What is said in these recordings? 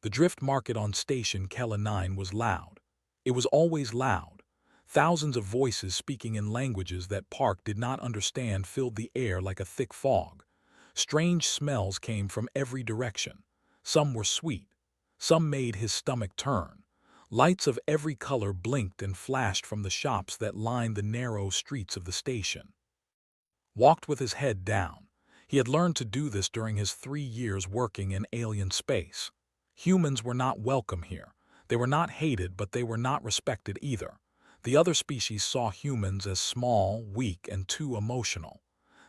The drift market on station Kella 9 was loud. It was always loud. Thousands of voices speaking in languages that Park did not understand filled the air like a thick fog. Strange smells came from every direction. Some were sweet. Some made his stomach turn. Lights of every color blinked and flashed from the shops that lined the narrow streets of the station. Walked with his head down. He had learned to do this during his 3 years working in alien space. Humans were not welcome here. They were not hated, but they were not respected either. The other species saw humans as small, weak, and too emotional.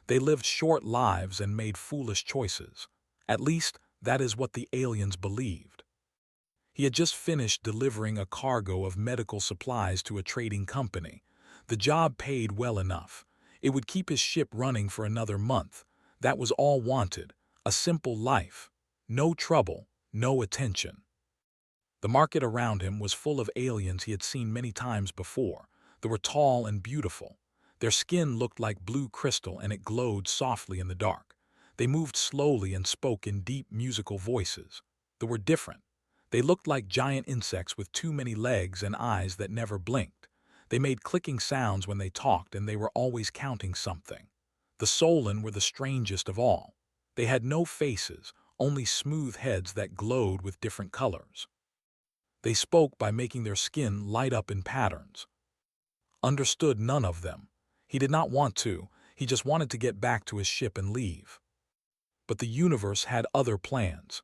They lived short lives and made foolish choices. At least, that is what the aliens believed. He had just finished delivering a cargo of medical supplies to a trading company. The job paid well enough. It would keep his ship running for another month. That was all wanted. A simple life. No trouble, no attention. The market around him was full of aliens he had seen many times before. They were tall and beautiful. Their skin looked like blue crystal and it glowed softly in the dark. They moved slowly and spoke in deep musical voices. They were different. They looked like giant insects with too many legs and eyes that never blinked. They made clicking sounds when they talked, and they were always counting something. The Solon were the strangest of all. They had no faces, only smooth heads that glowed with different colors. They spoke by making their skin light up in patterns. Understood none of them. He did not want to. He just wanted to get back to his ship and leave. But the universe had other plans.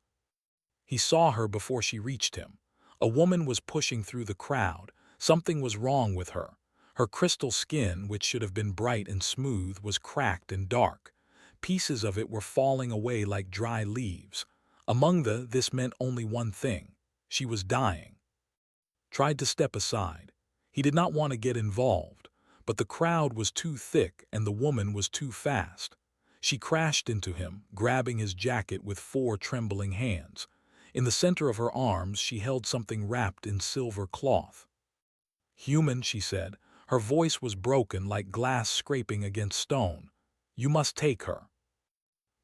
He saw her before she reached him. A woman was pushing through the crowd. Something was wrong with her. Her crystal skin, which should have been bright and smooth, was cracked and dark. Pieces of it were falling away like dry leaves. This meant only one thing. She was dying. Tried to step aside. He did not want to get involved, but the crowd was too thick and the woman was too fast. She crashed into him, grabbing his jacket with 4 trembling hands. In the center of her arms, she held something wrapped in silver cloth. "Human," she said. Her voice was broken like glass scraping against stone. "You must take her."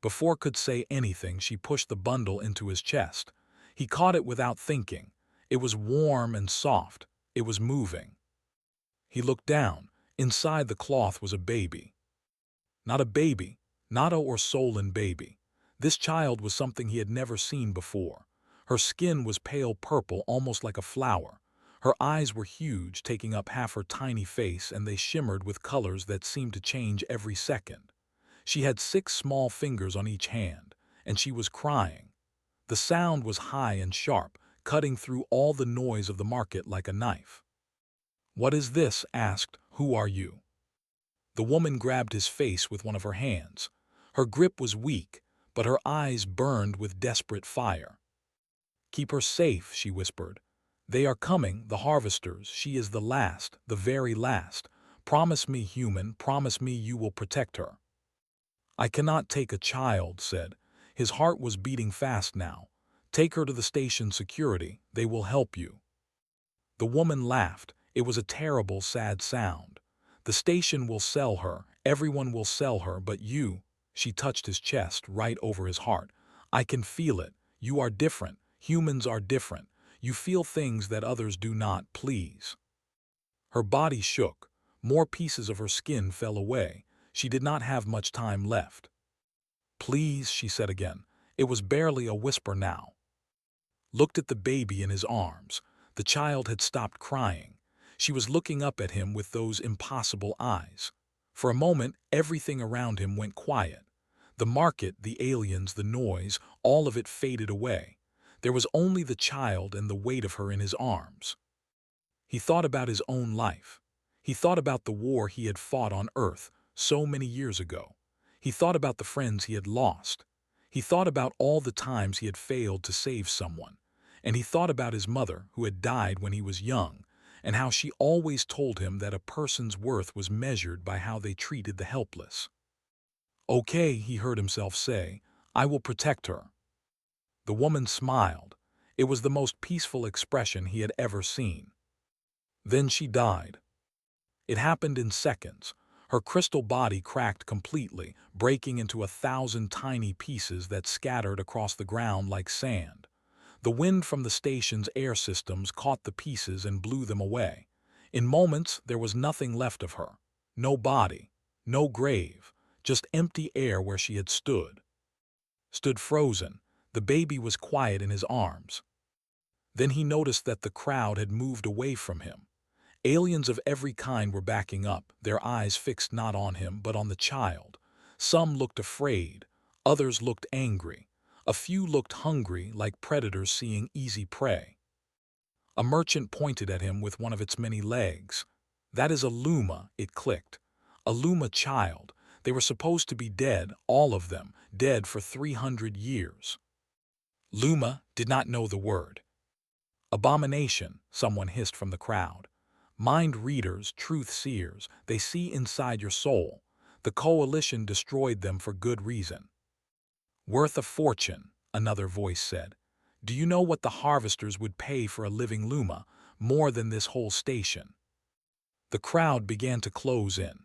Before could say anything, she pushed the bundle into his chest. He caught it without thinking. It was warm and soft. It was moving. He looked down. Inside the cloth was a baby. Not a baby, not a or Solon baby. This child was something he had never seen before. Her skin was pale purple, almost like a flower. Her eyes were huge, taking up half her tiny face, and they shimmered with colors that seemed to change every second. She had 6 small fingers on each hand, and she was crying. The sound was high and sharp, cutting through all the noise of the market like a knife. "What is this?" asked. "Who are you?" The woman grabbed his face with one of her hands. Her grip was weak, but her eyes burned with desperate fire. "Keep her safe," she whispered. "They are coming, the harvesters. She is the last, the very last. Promise me, human, promise me you will protect her." "I cannot take a child," said. His heart was beating fast now. "Take her to the station security. They will help you." The woman laughed. It was a terrible, sad sound. "The station will sell her. Everyone will sell her, but you—" She touched his chest, right over his heart. "I can feel it. You are different. Humans are different. You feel things that others do not, please." Her body shook. More pieces of her skin fell away. She did not have much time left. "Please," she said again. It was barely a whisper now. Looked at the baby in his arms. The child had stopped crying. She was looking up at him with those impossible eyes. For a moment, everything around him went quiet. The market, the aliens, the noise, all of it faded away. There was only the child and the weight of her in his arms. He thought about his own life. He thought about the war he had fought on Earth so many years ago. He thought about the friends he had lost. He thought about all the times he had failed to save someone. And he thought about his mother, who had died when he was young, and how she always told him that a person's worth was measured by how they treated the helpless. "Okay," he heard himself say, "I will protect her." The woman smiled. It was the most peaceful expression he had ever seen. Then she died. It happened in seconds. Her crystal body cracked completely, breaking into 1,000 tiny pieces that scattered across the ground like sand. The wind from the station's air systems caught the pieces and blew them away. In moments, there was nothing left of her. No body, no grave, just empty air where she had stood frozen. The baby was quiet in his arms. Then he noticed that the crowd had moved away from him. Aliens of every kind were backing up, their eyes fixed not on him but on the child. Some looked afraid, others looked angry. A few looked hungry, like predators seeing easy prey. A merchant pointed at him with one of its many legs. "That is a Luma," it clicked. "A Luma child. They were supposed to be dead, all of them, dead for 300 years. Luma did not know the word. "Abomination," someone hissed from the crowd. "Mind readers, truth seers, they see inside your soul. The coalition destroyed them for good reason." "Worth a fortune," another voice said. "Do you know what the harvesters would pay for a living Luma? More than this whole station." The crowd began to close in.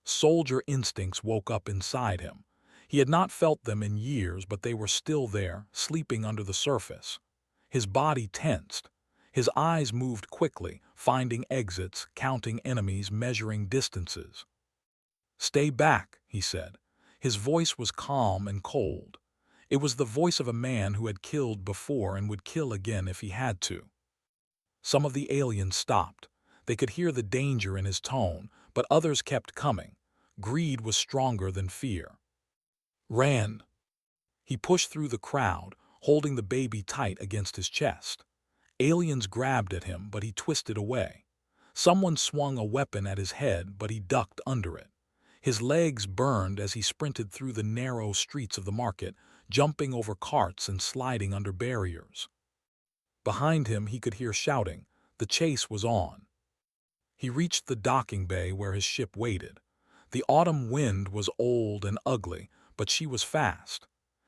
Soldier instincts woke up inside him. He had not felt them in years, but they were still there, sleeping under the surface. His body tensed. His eyes moved quickly, finding exits, counting enemies, measuring distances. "Stay back," he said. His voice was calm and cold. It was the voice of a man who had killed before and would kill again if he had to. Some of the aliens stopped. They could hear the danger in his tone, but others kept coming. Greed was stronger than fear. "Ran." He pushed through the crowd, holding the baby tight against his chest. Aliens grabbed at him, but he twisted away. Someone swung a weapon at his head, but he ducked under it. His legs burned as he sprinted through the narrow streets of the market, jumping over carts and sliding under barriers. Behind him he could hear shouting. The chase was on. He reached the docking bay where his ship waited. The autumn wind was old and ugly, but she was fast.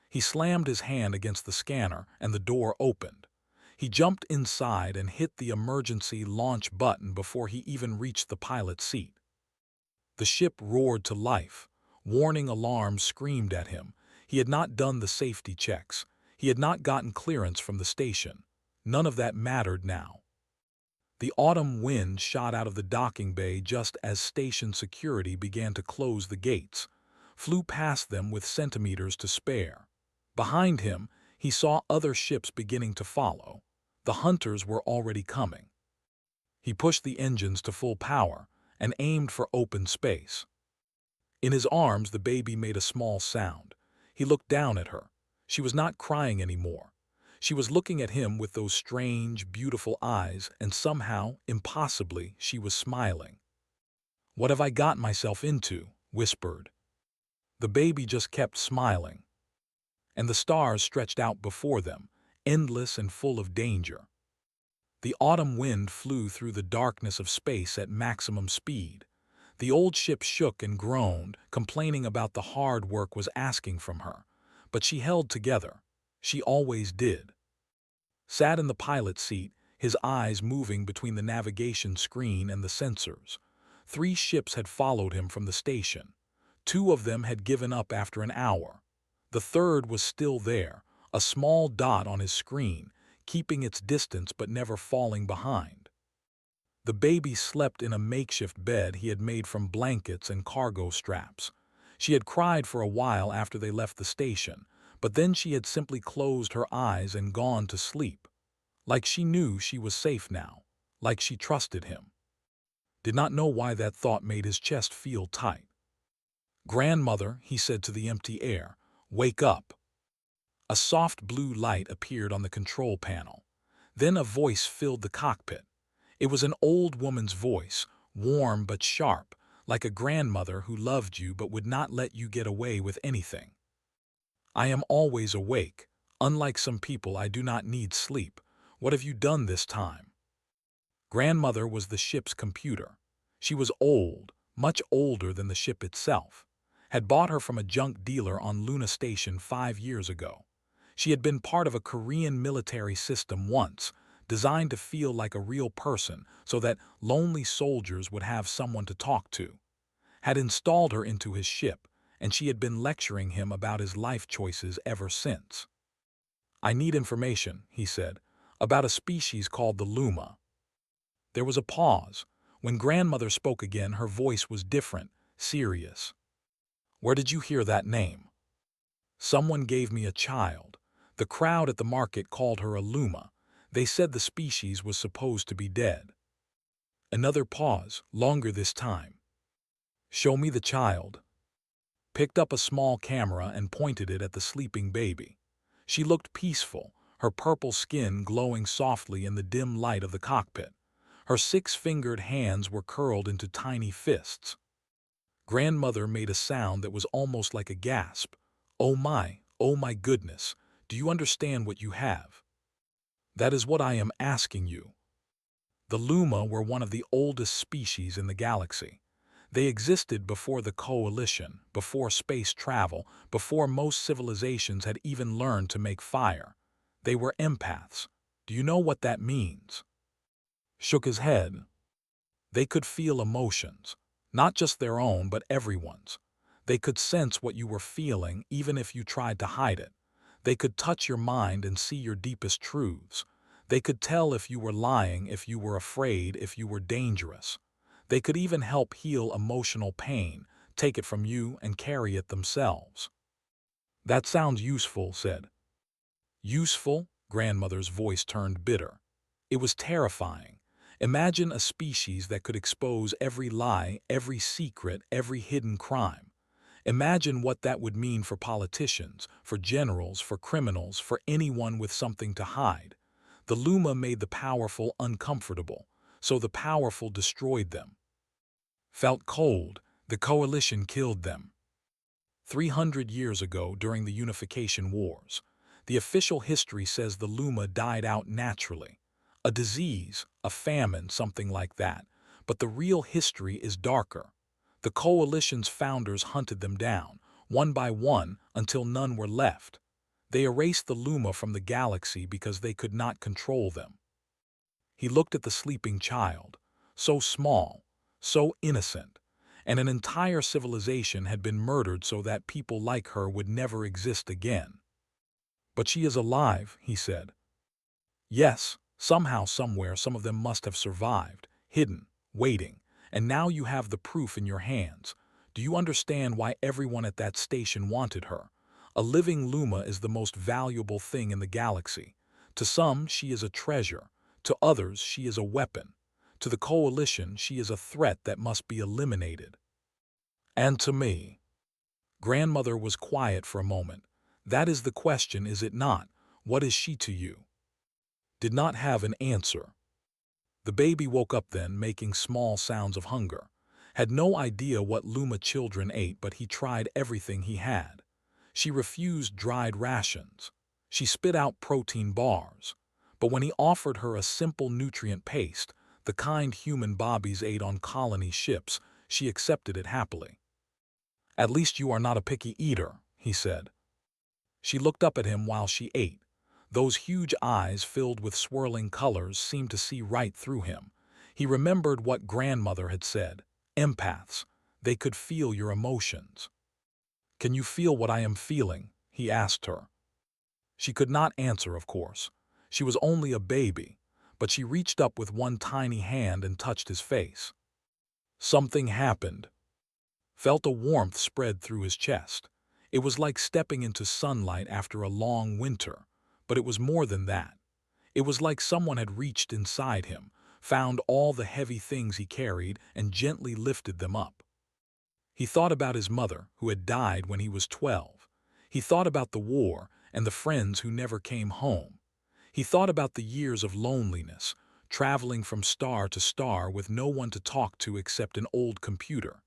He slammed his hand against the scanner, and the door opened. He jumped inside and hit the emergency launch button before he even reached the pilot's seat. The ship roared to life. Warning alarms screamed at him. He had not done the safety checks. He had not gotten clearance from the station. None of that mattered now. The autumn wind shot out of the docking bay just as station security began to close the gates, flew past them with centimeters to spare. Behind him, he saw other ships beginning to follow. The hunters were already coming. He pushed the engines to full power and aimed for open space. In his arms, the baby made a small sound. He looked down at her. She was not crying anymore. She was looking at him with those strange, beautiful eyes, and somehow, impossibly, she was smiling. "What have I got myself into?" whispered. The baby just kept smiling. And the stars stretched out before them, endless and full of danger. The autumn wind flew through the darkness of space at maximum speed. The old ship shook and groaned, complaining about the hard work was asking from her. But she held together. She always did. Sat in the pilot's seat, his eyes moving between the navigation screen and the sensors. 3 ships had followed him from the station. 2 of them had given up after an hour. The third was still there, a small dot on his screen, keeping its distance but never falling behind. The baby slept in a makeshift bed he had made from blankets and cargo straps. She had cried for a while after they left the station, but then she had simply closed her eyes and gone to sleep. Like she knew she was safe now, like she trusted him. Did not know why that thought made his chest feel tight. "Grandmother," he said to the empty air, "wake up." A soft blue light appeared on the control panel. Then a voice filled the cockpit. It was an old woman's voice, warm but sharp, like a grandmother who loved you but would not let you get away with anything. "I am always awake. Unlike some people, I do not need sleep. What have you done this time?" Grandmother was the ship's computer. She was old, much older than the ship itself. Had bought her from a junk dealer on Luna Station 5 years ago. She had been part of a Korean military system once, designed to feel like a real person so that lonely soldiers would have someone to talk to. Had installed her into his ship, and she had been lecturing him about his life choices ever since. I need information, he said, about a species called the Luma. There was a pause. When grandmother spoke again, her voice was different, serious. Where did you hear that name? Someone gave me a child. The crowd at the market called her a Luma. They said the species was supposed to be dead. Another pause, longer this time. Show me the child. Picked up a small camera and pointed it at the sleeping baby. She looked peaceful, her purple skin glowing softly in the dim light of the cockpit. Her six-fingered hands were curled into tiny fists. Grandmother made a sound that was almost like a gasp. Oh my goodness, do you understand what you have? That is what I am asking you. The Luma were one of the oldest species in the galaxy. They existed before the Coalition, before space travel, before most civilizations had even learned to make fire. They were empaths. Do you know what that means? Shook his head. They could feel emotions, not just their own but everyone's. They could sense what you were feeling even if you tried to hide it. They could touch your mind and see your deepest truths. They could tell if you were lying, if you were afraid, if you were dangerous. They could even help heal emotional pain, take it from you and carry it themselves. That sounds useful, said. Useful? Grandmother's voice turned bitter. It was terrifying. Imagine a species that could expose every lie, every secret, every hidden crime. Imagine what that would mean for politicians, for generals, for criminals, for anyone with something to hide. The Luma made the powerful uncomfortable, so the powerful destroyed them. Felt cold, the Coalition killed them. 300 years ago, during the Unification Wars, the official history says the Luma died out naturally. A disease, a famine, something like that. But the real history is darker. The Coalition's founders hunted them down, one by one, until none were left. They erased the Luma from the galaxy because they could not control them. He looked at the sleeping child, so small, so innocent, and an entire civilization had been murdered so that people like her would never exist again. But she is alive, he said. Yes, somehow, somewhere, some of them must have survived, hidden, waiting, and now you have the proof in your hands. Do you understand why everyone at that station wanted her? A living Luma is the most valuable thing in the galaxy. To some, she is a treasure. To others, she is a weapon. To the Coalition, she is a threat that must be eliminated. And to me. Grandmother was quiet for a moment. That is the question, is it not? What is she to you? Did not have an answer. The baby woke up then, making small sounds of hunger. Had no idea what Luma children ate, but he tried everything he had. She refused dried rations. She spit out protein bars. But when he offered her a simple nutrient paste, the kind human bobbies ate on colony ships, she accepted it happily. At least you are not a picky eater, he said. She looked up at him while she ate. Those huge eyes filled with swirling colors seemed to see right through him. He remembered what grandmother had said. Empaths. They could feel your emotions. Can you feel what I am feeling? He asked her. She could not answer, of course. She was only a baby, but she reached up with one tiny hand and touched his face. Something happened. Felt a warmth spread through his chest. It was like stepping into sunlight after a long winter, but it was more than that. It was like someone had reached inside him, found all the heavy things he carried, and gently lifted them up. He thought about his mother, who had died when he was 12. He thought about the war and the friends who never came home. He thought about the years of loneliness, traveling from star to star with no one to talk to except an old computer.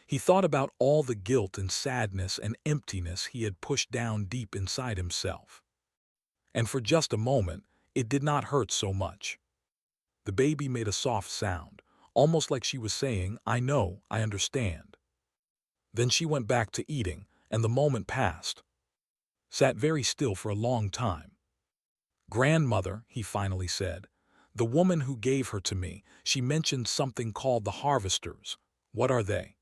He thought about all the guilt and sadness and emptiness he had pushed down deep inside himself. And for just a moment, it did not hurt so much. The baby made a soft sound, almost like she was saying, I know, I understand. Then she went back to eating, and the moment passed. Sat very still for a long time. Grandmother, he finally said, the woman who gave her to me, she mentioned something called the harvesters. What are they?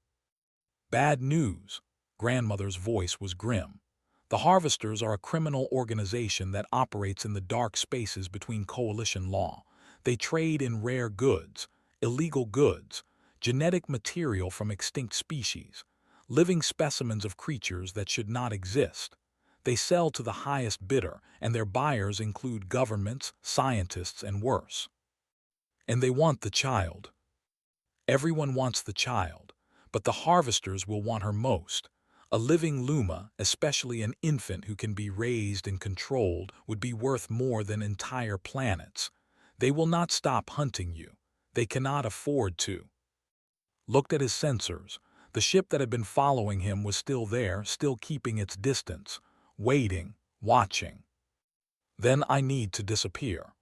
Bad news. Grandmother's voice was grim. The Harvesters are a criminal organization that operates in the dark spaces between coalition law. They trade in rare goods, illegal goods, genetic material from extinct species, living specimens of creatures that should not exist. They sell to the highest bidder, and their buyers include governments, scientists, and worse. And they want the child. Everyone wants the child, but the Harvesters will want her most. A living Luma, especially an infant who can be raised and controlled, would be worth more than entire planets. They will not stop hunting you. They cannot afford to. Looked at his sensors. The ship that had been following him was still there, still keeping its distance, waiting, watching. Then I need to disappear.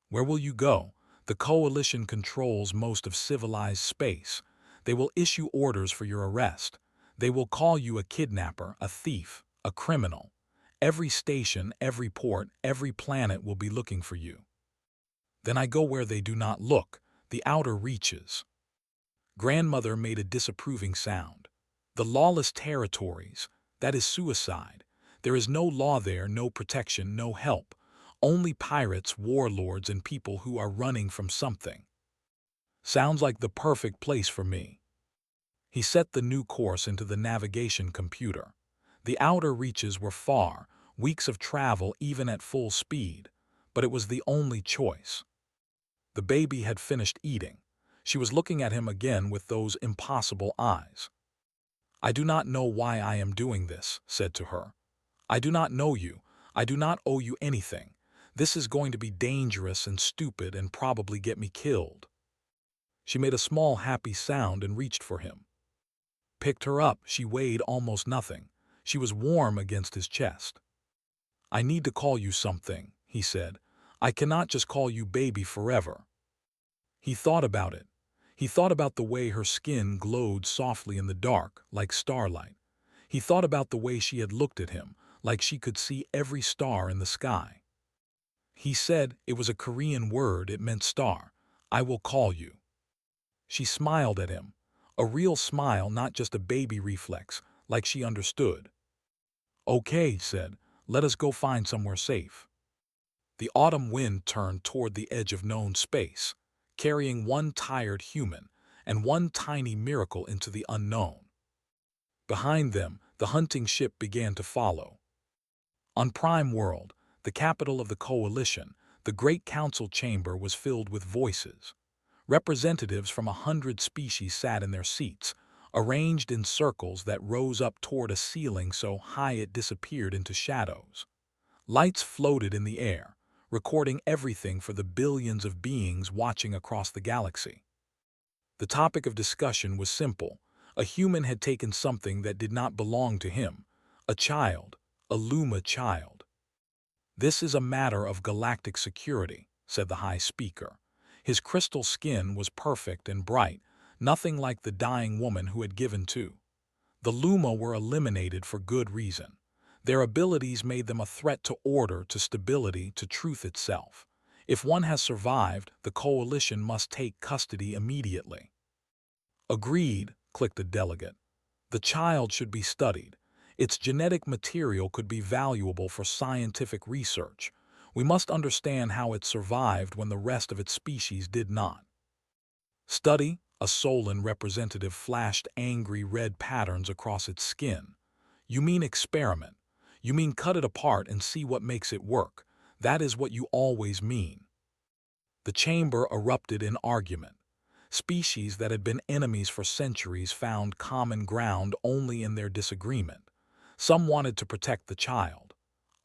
Where will you go? The Coalition controls most of civilized space. They will issue orders for your arrest. They will call you a kidnapper, a thief, a criminal. Every station, every port, every planet will be looking for you. Then I go where they do not look, the outer reaches. Grandmother made a disapproving sound. The lawless territories, that is suicide. There is no law there, no protection, no help. Only pirates, warlords, and people who are running from something. Sounds like the perfect place for me. He set the new course into the navigation computer. The outer reaches were far, weeks of travel even at full speed, but it was the only choice. The baby had finished eating. She was looking at him again with those impossible eyes. I do not know why I am doing this, said to her. I do not know you. I do not owe you anything. This is going to be dangerous and stupid and probably get me killed. She made a small happy sound and reached for him. Picked her up. She weighed almost nothing. She was warm against his chest. I need to call you something, he said. I cannot just call you baby forever. He thought about it. He thought about the way her skin glowed softly in the dark, like starlight. He thought about the way she had looked at him, like she could see every star in the sky. He said it was a Korean word, it meant star. I will call you. She smiled at him. A real smile, not just a baby reflex, like she understood. Okay, he said, let us go find somewhere safe. The autumn wind turned toward the edge of known space, carrying one tired human and one tiny miracle into the unknown. Behind them, the hunting ship began to follow. On Prime World, the capital of the Coalition, the Great Council chamber was filled with voices. Representatives from 100 species sat in their seats, arranged in circles that rose up toward a ceiling so high it disappeared into shadows. Lights floated in the air, recording everything for the billions of beings watching across the galaxy. The topic of discussion was simple. A human had taken something that did not belong to him, a child, a Luma child. This is a matter of galactic security, said the High Speaker. His crystal skin was perfect and bright, nothing like the dying woman who had given to. The Luma were eliminated for good reason. Their abilities made them a threat to order, to stability, to truth itself. If one has survived, the Coalition must take custody immediately. Agreed, clicked a delegate. The child should be studied. Its genetic material could be valuable for scientific research. We must understand how it survived when the rest of its species did not. Study, a Solon representative flashed angry red patterns across its skin. You mean experiment. You mean cut it apart and see what makes it work. That is what you always mean. The chamber erupted in argument. Species that had been enemies for centuries found common ground only in their disagreement. Some wanted to protect the child.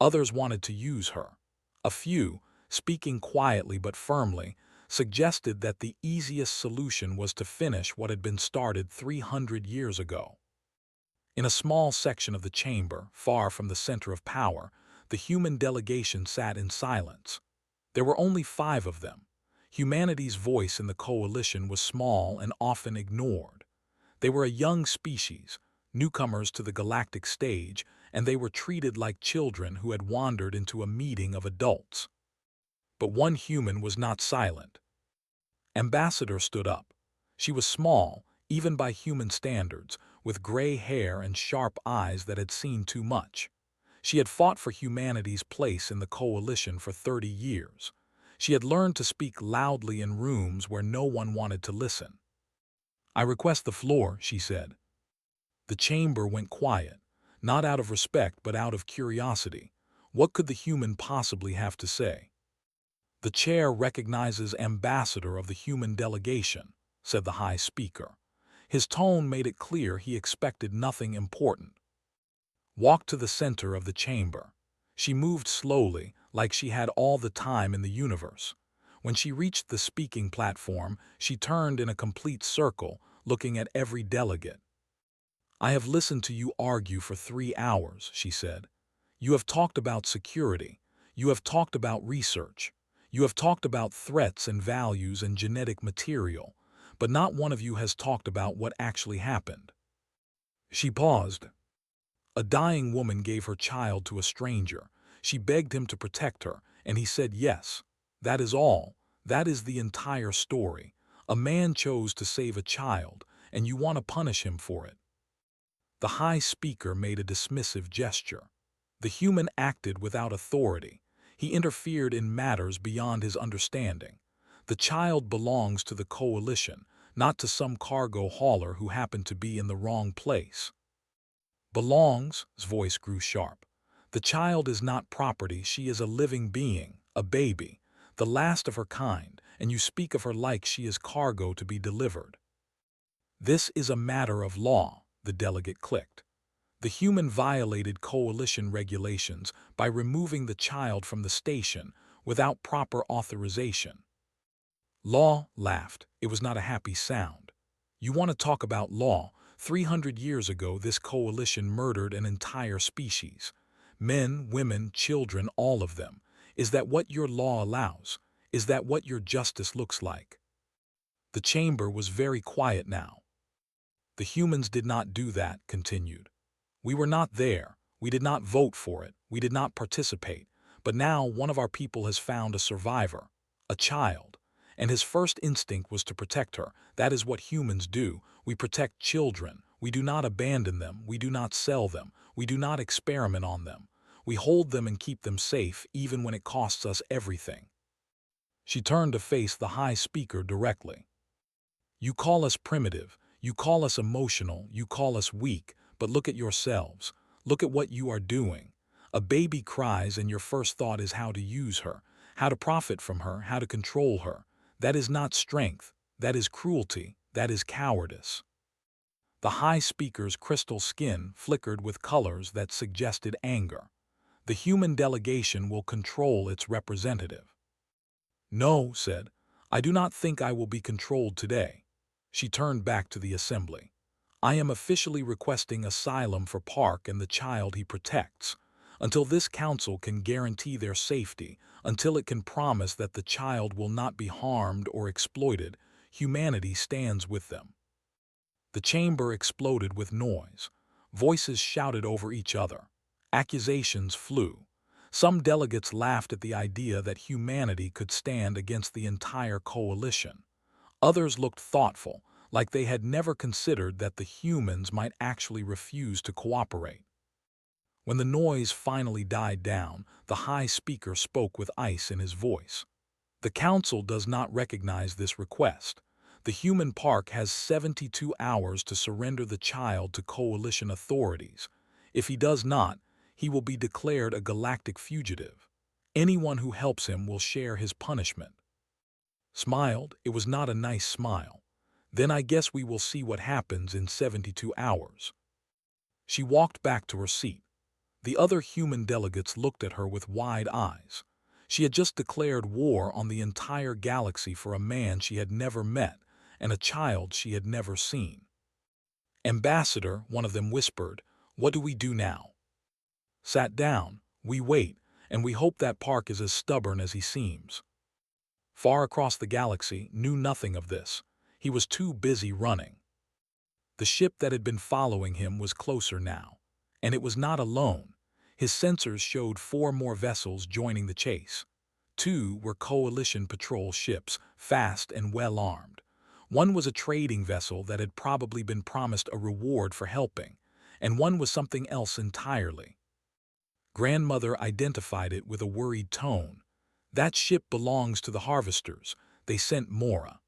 Others wanted to use her. A few, speaking quietly but firmly, suggested that the easiest solution was to finish what had been started 300 years ago. In a small section of the chamber, far from the center of power, the human delegation sat in silence. There were only 5 of them. Humanity's voice in the Coalition was small and often ignored. They were a young species, newcomers to the galactic stage, and they were treated like children who had wandered into a meeting of adults. But one human was not silent. Ambassador stood up. She was small, even by human standards, with gray hair and sharp eyes that had seen too much. She had fought for humanity's place in the coalition for 30 years. She had learned to speak loudly in rooms where no one wanted to listen. "I request the floor," she said. The chamber went quiet, not out of respect but out of curiosity. What could the human possibly have to say? "The chair recognizes ambassador of the human delegation," said the High Speaker. His tone made it clear he expected nothing important. "Walk to the center of the chamber." She moved slowly, like she had all the time in the universe. When she reached the speaking platform, she turned in a complete circle, looking at every delegate. "I have listened to you argue for 3 hours," she said. "You have talked about security. You have talked about research. You have talked about threats and values and genetic material, but not one of you has talked about what actually happened." She paused. "A dying woman gave her child to a stranger. She begged him to protect her, and he said yes. That is all. That is the entire story. A man chose to save a child, and you want to punish him for it." The High Speaker made a dismissive gesture. The human acted without authority. He interfered in matters beyond his understanding. The child belongs to the coalition, not to some cargo hauler who happened to be in the wrong place. "Belongs?" His voice grew sharp. "The child is not property. She is a living being, a baby, the last of her kind, and you speak of her like she is cargo to be delivered." "This is a matter of law," the delegate clicked. "The human violated coalition regulations by removing the child from the station without proper authorization." "Law?" laughed. It was not a happy sound. "You want to talk about law? 300 years ago, this coalition murdered an entire species. Men, women, children, all of them. Is that what your law allows? Is that what your justice looks like?" The chamber was very quiet now. "The humans did not do that," continued. "We were not there. We did not vote for it. We did not participate. But now one of our people has found a survivor, a child. And his first instinct was to protect her. That is what humans do. We protect children. We do not abandon them. We do not sell them. We do not experiment on them. We hold them and keep them safe, even when it costs us everything." She turned to face the High Speaker directly. "You call us primitive. You call us emotional. You call us weak. But look at yourselves. Look at what you are doing. A baby cries and your first thought is how to use her, how to profit from her, how to control her. That is not strength. That is cruelty. That is cowardice." The High Speaker's crystal skin flickered with colors that suggested anger. "The human delegation will control its representative." "No," said, "I do not think I will be controlled today." She turned back to the assembly. "I am officially requesting asylum for Park and the child he protects. Until this council can guarantee their safety, until it can promise that the child will not be harmed or exploited, humanity stands with them." The chamber exploded with noise. Voices shouted over each other. Accusations flew. Some delegates laughed at the idea that humanity could stand against the entire coalition. Others looked thoughtful, like they had never considered that the humans might actually refuse to cooperate. When the noise finally died down, the High Speaker spoke with ice in his voice. "The Council does not recognize this request. The human park has 72 hours to surrender the child to coalition authorities. If he does not, he will be declared a galactic fugitive. Anyone who helps him will share his punishment." Smiled. It was not a nice smile. "Then I guess we will see what happens in 72 hours." She walked back to her seat. The other human delegates looked at her with wide eyes. She had just declared war on the entire galaxy for a man she had never met and a child she had never seen. "Ambassador," one of them whispered, "what do we do now?" "Sat down. We wait, and we hope that Park is as stubborn as he seems." Far across the galaxy knew nothing of this. He was too busy running. The ship that had been following him was closer now. And it was not alone. His sensors showed 4 more vessels joining the chase. 2 were coalition patrol ships, fast and well-armed. 1 was a trading vessel that had probably been promised a reward for helping, and 1 was something else entirely. Grandmother identified it with a worried tone. That ship belongs to the harvesters. They sent Mora.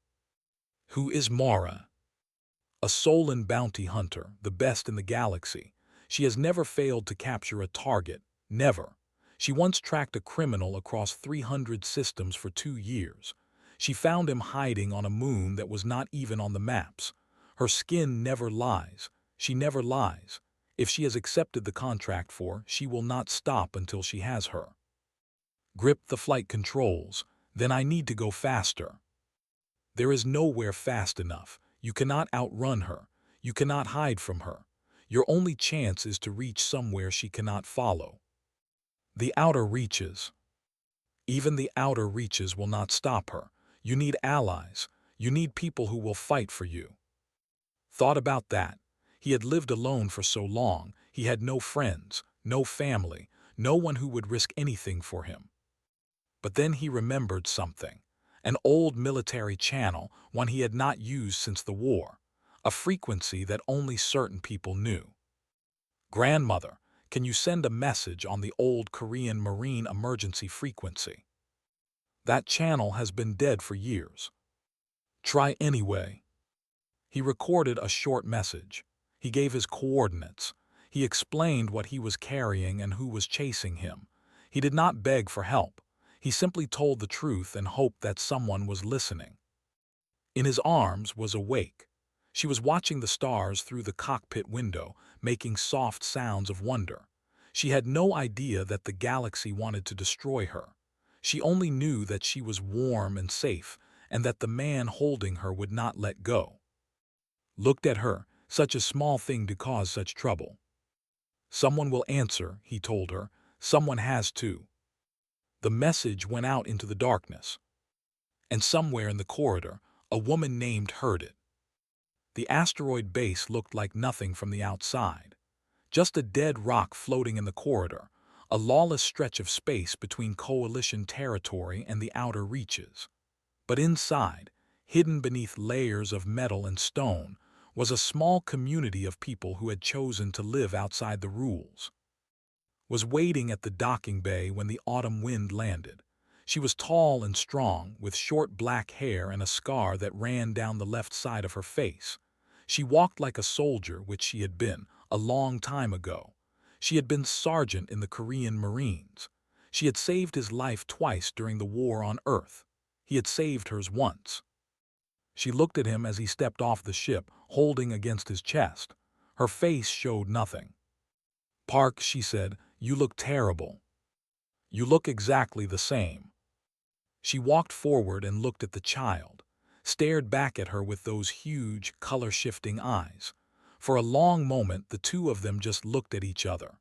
Who is Mora? A Solan bounty hunter, the best in the galaxy. She has never failed to capture a target. Never. She once tracked a criminal across 300 systems for 2 years. She found him hiding on a moon that was not even on the maps. Her skin never lies. She never lies. If she has accepted the contract she will not stop until she has her. Grip the flight controls. Then I need to go faster. There is nowhere fast enough. You cannot outrun her. You cannot hide from her. Your only chance is to reach somewhere she cannot follow. The outer reaches. Even the outer reaches will not stop her. You need allies. You need people who will fight for you. Thought about that. He had lived alone for so long. He had no friends, no family, no one who would risk anything for him. But then he remembered something. An old military channel, one he had not used since the war. A frequency that only certain people knew. Grandmother, can you send a message on the old Korean Marine emergency frequency? That channel has been dead for years. Try anyway. He recorded a short message. He gave his coordinates. He explained what he was carrying and who was chasing him. He did not beg for help. He simply told the truth and hoped that someone was listening. In his arms was Awake. She was watching the stars through the cockpit window, making soft sounds of wonder. She had no idea that the galaxy wanted to destroy her. She only knew that she was warm and safe, and that the man holding her would not let go. Looked at her, such a small thing to cause such trouble. Someone will answer, he told her. Someone has to. The message went out into the darkness. And somewhere in the corridor, a woman named heard it. The asteroid base looked like nothing from the outside. Just a dead rock floating in the corridor, a lawless stretch of space between coalition territory and the outer reaches. But inside, hidden beneath layers of metal and stone, was a small community of people who had chosen to live outside the rules. Was waiting at the docking bay when the autumn wind landed. She was tall and strong, with short black hair and a scar that ran down the left side of her face. She walked like a soldier, which she had been, a long time ago. She had been sergeant in the Korean Marines. She had saved his life twice during the war on Earth. He had saved hers once. She looked at him as he stepped off the ship, holding against his chest. Her face showed nothing. Park, she said, you look terrible. You look exactly the same. She walked forward and looked at the child, stared back at her with those huge, color-shifting eyes. For a long moment, the two of them just looked at each other.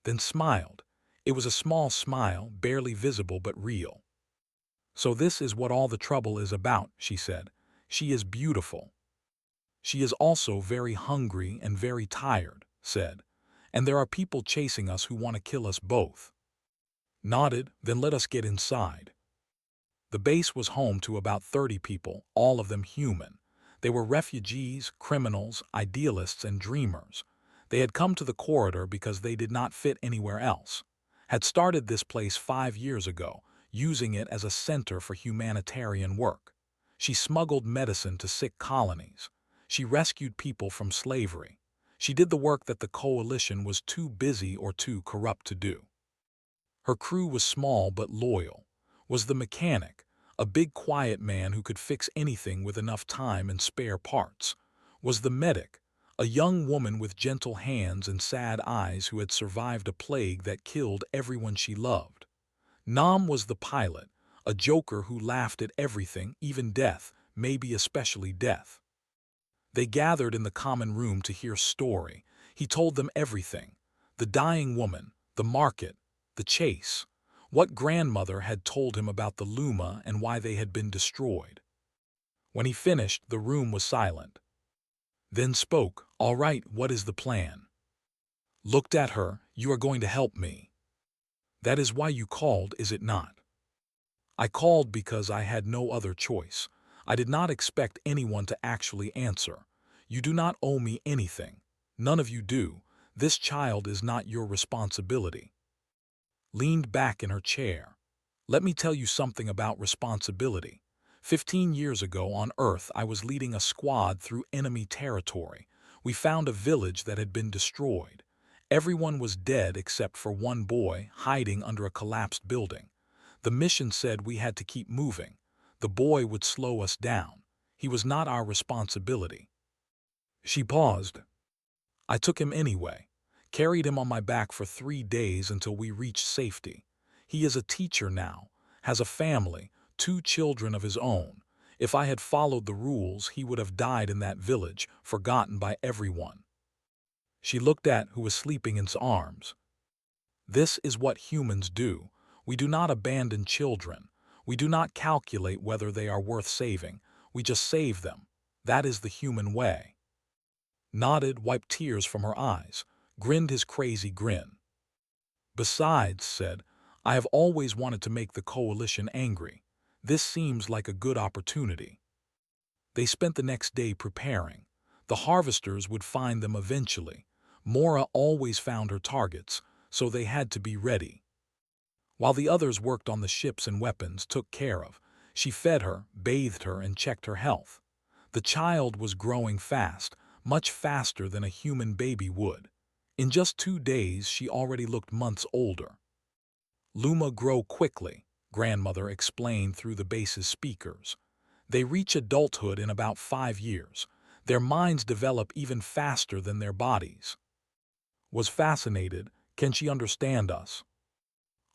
Then smiled. It was a small smile, barely visible but real. So this is what all the trouble is about, she said. She is beautiful. She is also very hungry and very tired, said. And there are people chasing us who want to kill us both. Nodded, then let us get inside. The base was home to about 30 people, all of them human. They were refugees, criminals, idealists, and dreamers. They had come to the corridor because they did not fit anywhere else. Had started this place 5 years ago, using it as a center for humanitarian work. She smuggled medicine to sick colonies. She rescued people from slavery. She did the work that the coalition was too busy or too corrupt to do. Her crew was small but loyal. Was the mechanic, a big quiet man who could fix anything with enough time and spare parts. Was the medic, a young woman with gentle hands and sad eyes who had survived a plague that killed everyone she loved. Nam was the pilot, a joker who laughed at everything, even death, maybe especially death. They gathered in the common room to hear Story. He told them everything. The dying woman, the market, the chase. What grandmother had told him about the Luma and why they had been destroyed. When he finished, the room was silent. Then spoke, "All right, what is the plan?" Looked at her, "You are going to help me. That is why you called, is it not?" I called because I had no other choice. I did not expect anyone to actually answer. You do not owe me anything. None of you do. This child is not your responsibility. leaned back in her chair. Let me tell you something about responsibility. 15 years ago on Earth, I was leading a squad through enemy territory. We found a village that had been destroyed. Everyone was dead except for one boy hiding under a collapsed building. The mission said we had to keep moving. The boy would slow us down. He was not our responsibility. She paused. I took him anyway, carried him on my back for 3 days until we reached safety. He is a teacher now, has a family, 2 children of his own. If I had followed the rules, he would have died in that village, forgotten by everyone. She looked at who was sleeping in his arms. This is what humans do. We do not abandon children. We do not calculate whether they are worth saving. We just save them. That is the human way. Nodded, wiped tears from her eyes, grinned his crazy grin. Besides, said, I have always wanted to make the coalition angry. This seems like a good opportunity. They spent the next day preparing. The harvesters would find them eventually. Mora always found her targets, so they had to be ready. While the others worked on the ships and weapons took care of, she fed her, bathed her, and checked her health. The child was growing fast, much faster than a human baby would. In just 2 days, she already looked months older. Luma grow quickly, grandmother explained through the base's speakers. They reach adulthood in about 5 years. Their minds develop even faster than their bodies. Was fascinated, can she understand us?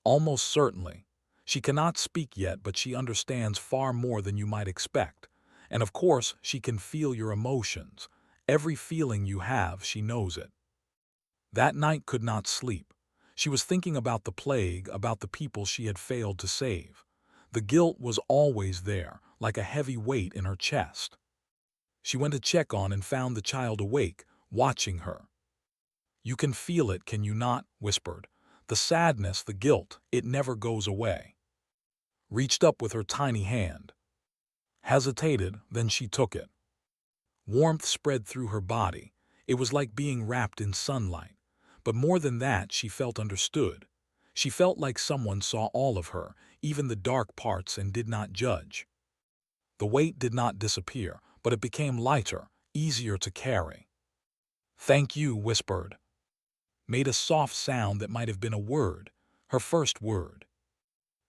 Almost certainly. She cannot speak yet, but she understands far more than you might expect. And of course, she can feel your emotions. Every feeling you have, she knows it. That night could not sleep. She was thinking about the plague, about the people she had failed to save. The guilt was always there, like a heavy weight in her chest. She went to check on and found the child awake, watching her. You can feel it, can you not? Whispered. The sadness, the guilt, it never goes away. Reached up with her tiny hand. Hesitated, then she took it. Warmth spread through her body. It was like being wrapped in sunlight. But more than that, she felt understood. She felt like someone saw all of her, even the dark parts, and did not judge. The weight did not disappear, but it became lighter, easier to carry. Thank you, whispered. Made a soft sound that might have been a word, her first word.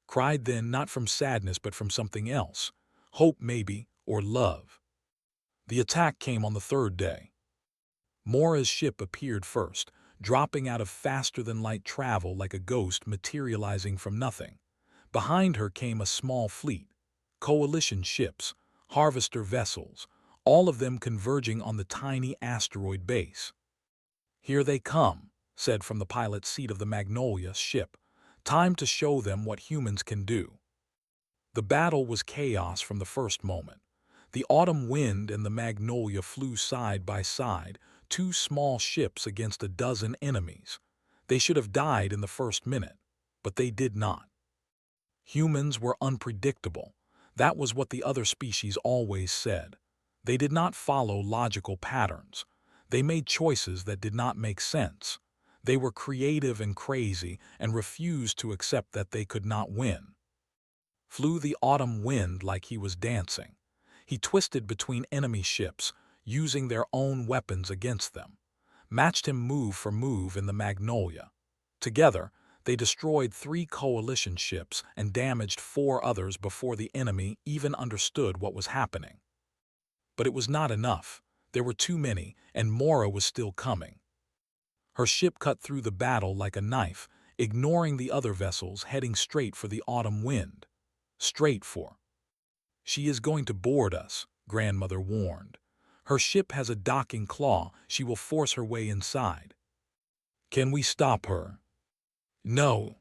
Cried then, not from sadness but from something else, hope maybe, or love. The attack came on the 3rd day. Mora's ship appeared first, dropping out of faster-than-light travel like a ghost materializing from nothing. Behind her came a small fleet, coalition ships, harvester vessels, all of them converging on the tiny asteroid base. Here they come, said from the pilot's seat of the Magnolia ship. Time to show them what humans can do. The battle was chaos from the first moment. The autumn wind and the Magnolia flew side by side, 2 small ships against a dozen enemies. They should have died in the first minute, but they did not. Humans were unpredictable. That was what the other species always said. They did not follow logical patterns. They made choices that did not make sense. They were creative and crazy and refused to accept that they could not win. Flew the autumn wind like he was dancing. He twisted between enemy ships, using their own weapons against them. Matched him move for move in the Magnolia. Together, they destroyed 3 coalition ships and damaged 4 others before the enemy even understood what was happening. But it was not enough. There were too many, and Mora was still coming. Her ship cut through the battle like a knife, ignoring the other vessels, heading straight for the autumn wind. Straight for. She is going to board us, grandmother warned. Her ship has a docking claw. She will force her way inside. Can we stop her? No.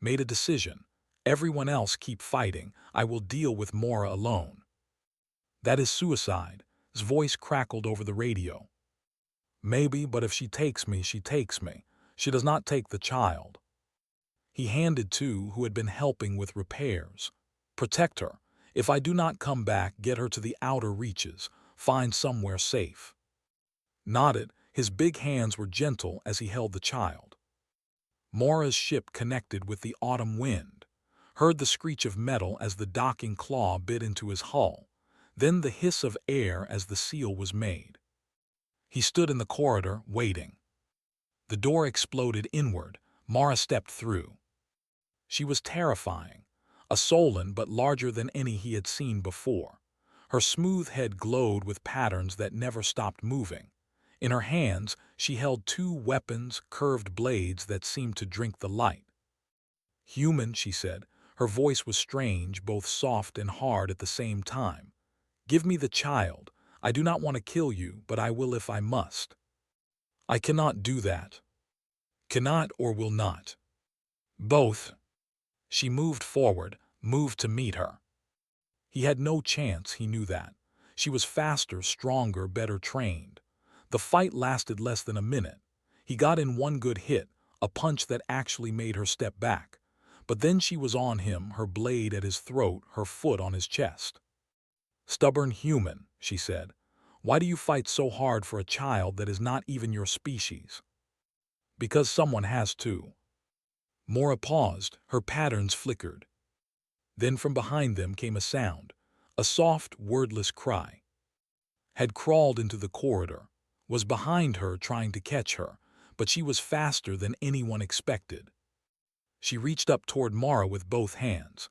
Made a decision. Everyone else keep fighting. I will deal with Mora alone. That is suicide. His voice crackled over the radio. Maybe, but if she takes me, she takes me. She does not take the child. He handed to who had been helping with repairs. Protect her. If I do not come back, get her to the outer reaches. Find somewhere safe. Nodded. His big hands were gentle as he held the child. Mora's ship connected with the autumn wind, heard the screech of metal as the docking claw bit into his hull, then the hiss of air as the seal was made. He stood in the corridor, waiting. The door exploded inward. Mora stepped through. She was terrifying, a Solon but larger than any he had seen before. Her smooth head glowed with patterns that never stopped moving. In her hands, she held two weapons, curved blades that seemed to drink the light. "Human," she said. Her voice was strange, both soft and hard at the same time. "Give me the child. I do not want to kill you, but I will if I must." "I cannot do that." "Cannot or will not." "Both." She moved forward, moved to meet her. He had no chance, he knew that. She was faster, stronger, better trained. The fight lasted less than a minute. He got in one good hit, a punch that actually made her step back. But then she was on him, her blade at his throat, her foot on his chest. "Stubborn human," she said. "Why do you fight so hard for a child that is not even your species?" "Because someone has to." Mora paused, her patterns flickered. Then from behind them came a sound, a soft, wordless cry. Had crawled into the corridor, was behind her trying to catch her, but she was faster than anyone expected. She reached up toward Mara with both hands.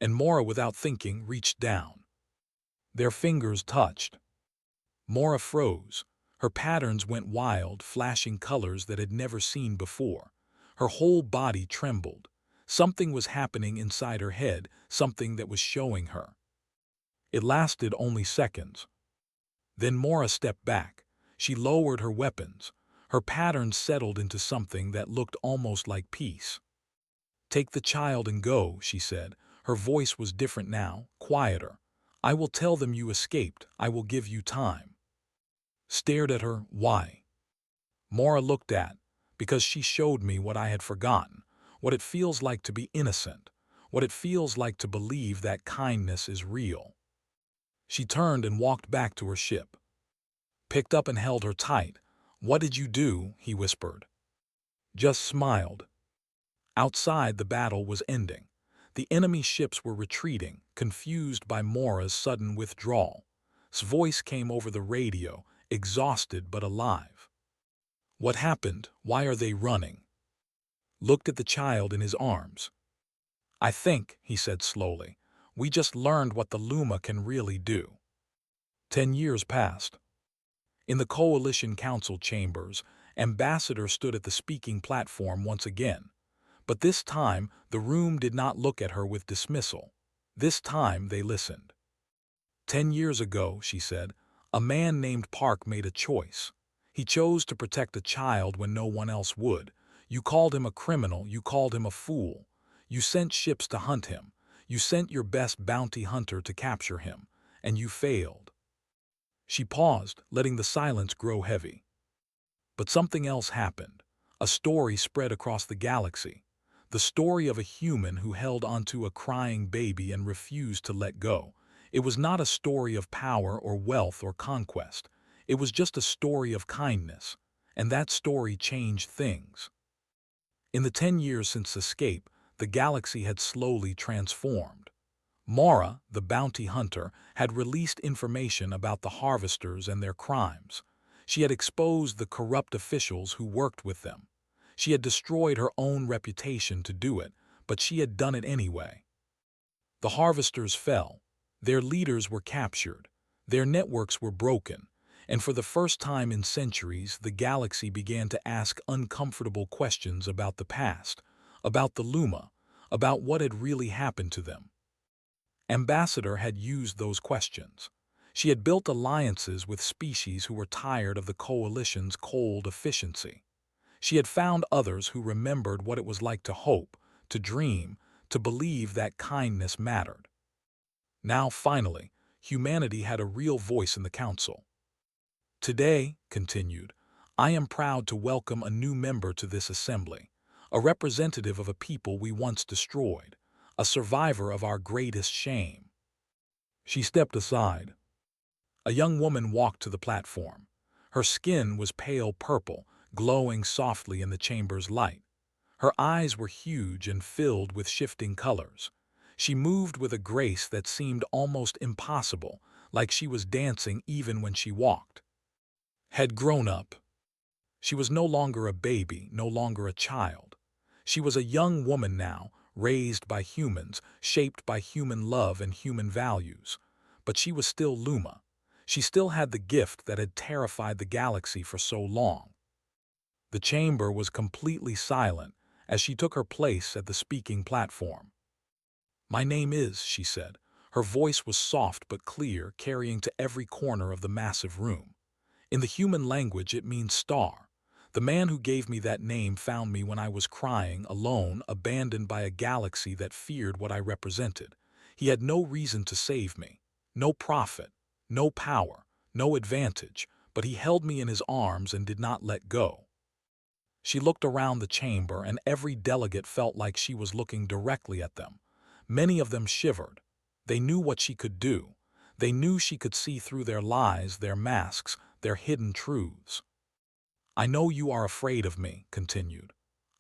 And Mora, without thinking, reached down. Their fingers touched. Mora froze. Her patterns went wild, flashing colors that had never seen before. Her whole body trembled. Something was happening inside her head, something that was showing her. It lasted only seconds. Then Mora stepped back. She lowered her weapons. Her patterns settled into something that looked almost like peace. "Take the child and go," she said. Her voice was different now, quieter. "I will tell them you escaped. I will give you time." Stared at her. "Why?" Mora looked at, "Because she showed me what I had forgotten, what it feels like to be innocent, what it feels like to believe that kindness is real." She turned and walked back to her ship. Picked up and held her tight. "What did you do?" he whispered. Just smiled. Outside, the battle was ending. The enemy ships were retreating, confused by Mora's sudden withdrawal. His voice came over the radio, exhausted but alive. "What happened? Why are they running?" Looked at the child in his arms. "I think," he said slowly, "we just learned what the Luma can really do." 10 years passed. In the Coalition Council chambers, Ambassador stood at the speaking platform once again. But this time, the room did not look at her with dismissal. This time, they listened. "10 years ago," she said, "a man named Park made a choice. He chose to protect a child when no one else would. You called him a criminal, you called him a fool. You sent ships to hunt him. You sent your best bounty hunter to capture him. And you failed." She paused, letting the silence grow heavy. But something else happened. A story spread across the galaxy. The story of a human who held onto a crying baby and refused to let go. It was not a story of power or wealth or conquest. It was just a story of kindness. And that story changed things. In the 10 years since escape, the galaxy had slowly transformed. Mara, the bounty hunter, had released information about the harvesters and their crimes. She had exposed the corrupt officials who worked with them. She had destroyed her own reputation to do it, but she had done it anyway. The harvesters fell. Their leaders were captured. Their networks were broken. And for the first time in centuries, the galaxy began to ask uncomfortable questions about the past, about the Luma, about what had really happened to them. Ambassador had used those questions. She had built alliances with species who were tired of the Coalition's cold efficiency. She had found others who remembered what it was like to hope, to dream, to believe that kindness mattered. Now, finally, humanity had a real voice in the council. "Today," continued, "I am proud to welcome a new member to this assembly, a representative of a people we once destroyed, a survivor of our greatest shame." She stepped aside. A young woman walked to the platform. Her skin was pale purple, glowing softly in the chamber's light. Her eyes were huge and filled with shifting colors. She moved with a grace that seemed almost impossible, like she was dancing even when she walked. Had grown up. She was no longer a baby, no longer a child. She was a young woman now, raised by humans, shaped by human love and human values. But she was still Luma. She still had the gift that had terrified the galaxy for so long. The chamber was completely silent as she took her place at the speaking platform. "My name is," she said. Her voice was soft but clear, carrying to every corner of the massive room. "In the human language, it means star. The man who gave me that name found me when I was crying, alone, abandoned by a galaxy that feared what I represented. He had no reason to save me, no profit, no power, no advantage, but he held me in his arms and did not let go." She looked around the chamber, and every delegate felt like she was looking directly at them. Many of them shivered. They knew what she could do. They knew she could see through their lies, their masks, their hidden truths. "I know you are afraid of me," continued.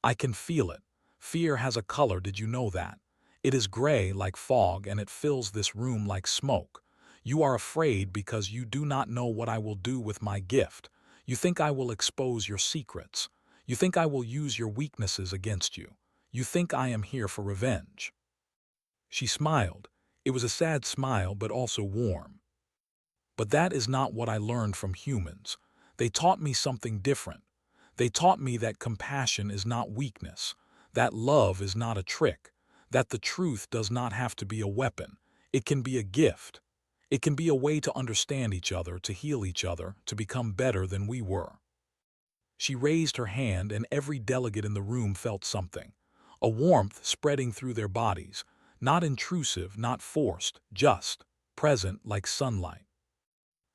"I can feel it. Fear has a color, did you know that? It is gray like fog, and it fills this room like smoke. You are afraid because you do not know what I will do with my gift. You think I will expose your secrets. You think I will use your weaknesses against you. You think I am here for revenge." She smiled. It was a sad smile, but also warm. "But that is not what I learned from humans. They taught me something different. They taught me that compassion is not weakness, that love is not a trick, that the truth does not have to be a weapon. It can be a gift. It can be a way to understand each other, to heal each other, to become better than we were." She raised her hand, and every delegate in the room felt something, a warmth spreading through their bodies, not intrusive, not forced, just present like sunlight.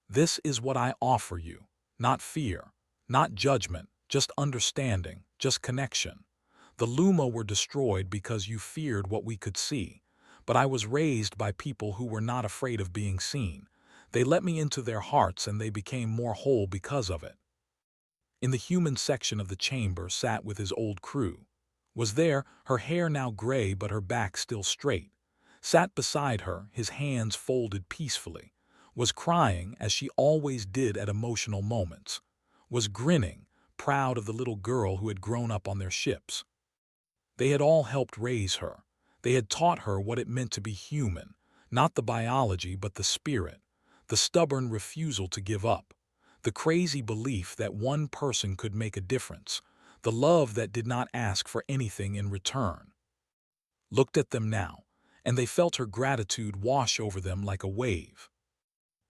"This is what I offer you, not fear, not judgment, just understanding, just connection. The Luma were destroyed because you feared what we could see, but I was raised by people who were not afraid of being seen. They let me into their hearts, and they became more whole because of it." In the human section of the chamber sat with his old crew. Was there, her hair now gray but her back still straight. Sat beside her, his hands folded peacefully. Was crying, as she always did at emotional moments. Was grinning, proud of the little girl who had grown up on their ships. They had all helped raise her. They had taught her what it meant to be human, not the biology but the spirit, the stubborn refusal to give up, the crazy belief that one person could make a difference, the love that did not ask for anything in return. Looked at them now, and they felt her gratitude wash over them like a wave.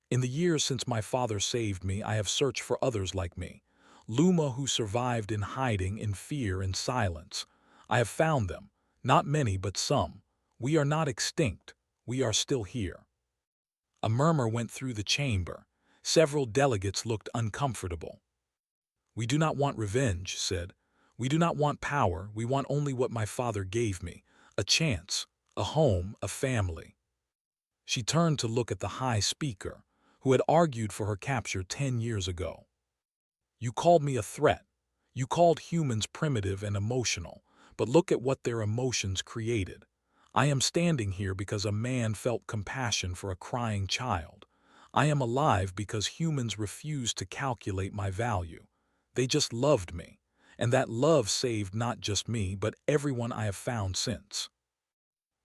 "In the years since my father saved me, I have searched for others like me, Luma who survived in hiding, in fear and silence. I have found them, not many but some. We are not extinct, we are still here." A murmur went through the chamber. Several delegates looked uncomfortable. "We do not want revenge," said. "We do not want power, we want only what my father gave me, a chance, a home, a family." She turned to look at the High Speaker, who had argued for her capture 10 years ago. "You called me a threat. You called humans primitive and emotional, but look at what their emotions created. I am standing here because a man felt compassion for a crying child. I am alive because humans refused to calculate my value. They just loved me, and that love saved not just me, but everyone I have found since."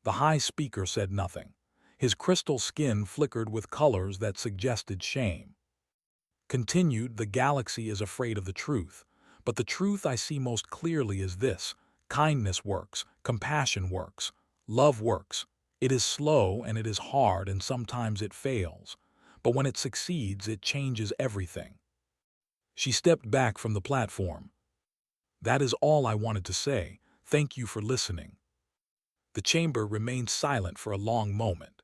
The High Speaker said nothing. His crystal skin flickered with colors that suggested shame. Continued, "The galaxy is afraid of the truth, but the truth I see most clearly is this: kindness works, compassion works, love works. It is slow and it is hard and sometimes it fails, but when it succeeds, it changes everything." She stepped back from the platform. "That is all I wanted to say. Thank you for listening." The chamber remained silent for a long moment.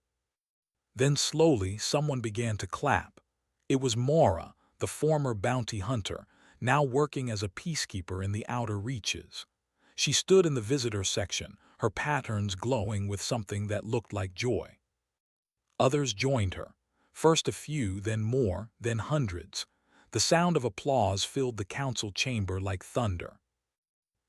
Then slowly someone began to clap. It was Mora, the former bounty hunter, now working as a peacekeeper in the outer reaches. She stood in the visitor section, her patterns glowing with something that looked like joy. Others joined her. First a few, then more, then hundreds. The sound of applause filled the council chamber like thunder.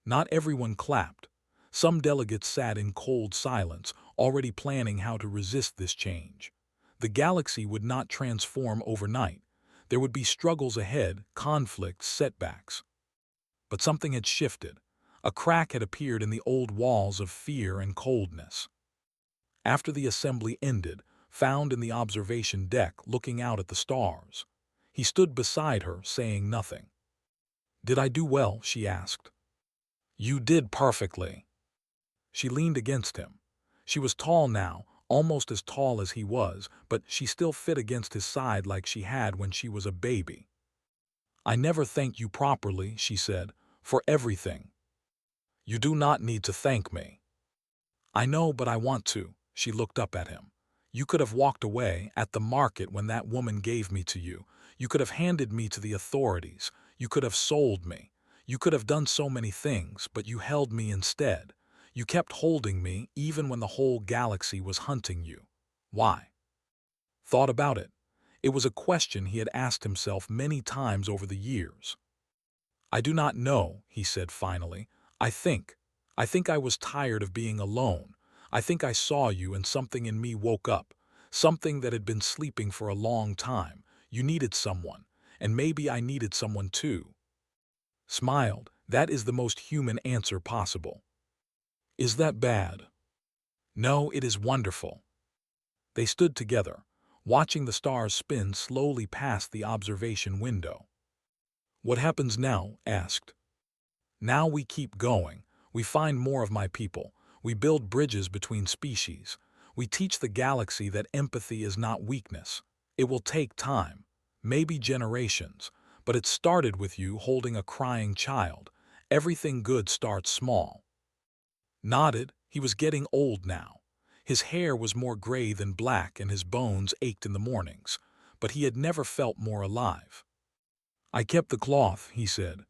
Not everyone clapped. Some delegates sat in cold silence, already planning how to resist this change. The galaxy would not transform overnight. There would be struggles ahead, conflicts, setbacks. But something had shifted. A crack had appeared in the old walls of fear and coldness. After the assembly ended, found in the observation deck looking out at the stars. He stood beside her, saying nothing. "Did I do well?" she asked. "You did perfectly." She leaned against him. She was tall now, almost as tall as he was, but she still fit against his side like she had when she was a baby. "I never thanked you properly," she said, "for everything." "You do not need to thank me." "I know, but I want to." She looked up at him. "You could have walked away at the market when that woman gave me to you. You could have handed me to the authorities. You could have sold me. You could have done so many things, but you held me instead. You kept holding me even when the whole galaxy was hunting you. Why?" Thought about it. It was a question he had asked himself many times over the years. "I do not know," he said finally. I think I was tired of being alone. I think I saw you and something in me woke up, something that had been sleeping for a long time. You needed someone, and maybe I needed someone too." Smiled. "That is the most human answer possible." "Is that bad?" "No, it is wonderful." They stood together, watching the stars spin slowly past the observation window. "What happens now?" asked. "Now we keep going. We find more of my people. We build bridges between species. We teach the galaxy that empathy is not weakness. It will take time, maybe generations, but it started with you holding a crying child. Everything good starts small." Nodded. He was getting old now. His hair was more gray than black and his bones ached in the mornings, but he had never felt more alive. "I kept the cloth," he said.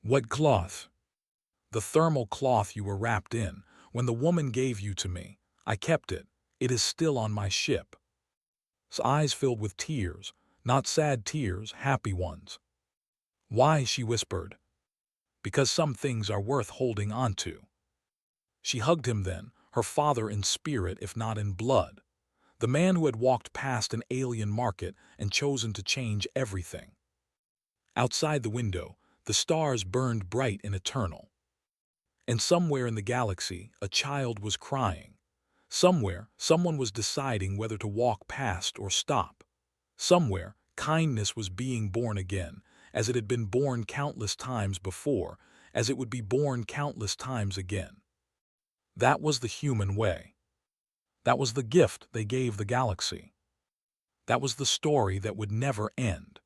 "What cloth?" "The thermal cloth you were wrapped in, when the woman gave you to me. I kept it. It is still on my ship." His eyes filled with tears, not sad tears, happy ones. "Why?" she whispered. "Because some things are worth holding on to." She hugged him then, her father in spirit if not in blood. The man who had walked past an alien market and chosen to change everything. Outside the window, the stars burned bright and eternal. And somewhere in the galaxy, a child was crying. Somewhere, someone was deciding whether to walk past or stop. Somewhere, kindness was being born again, as it had been born countless times before, as it would be born countless times again. That was the human way. That was the gift they gave the galaxy. That was the story that would never end.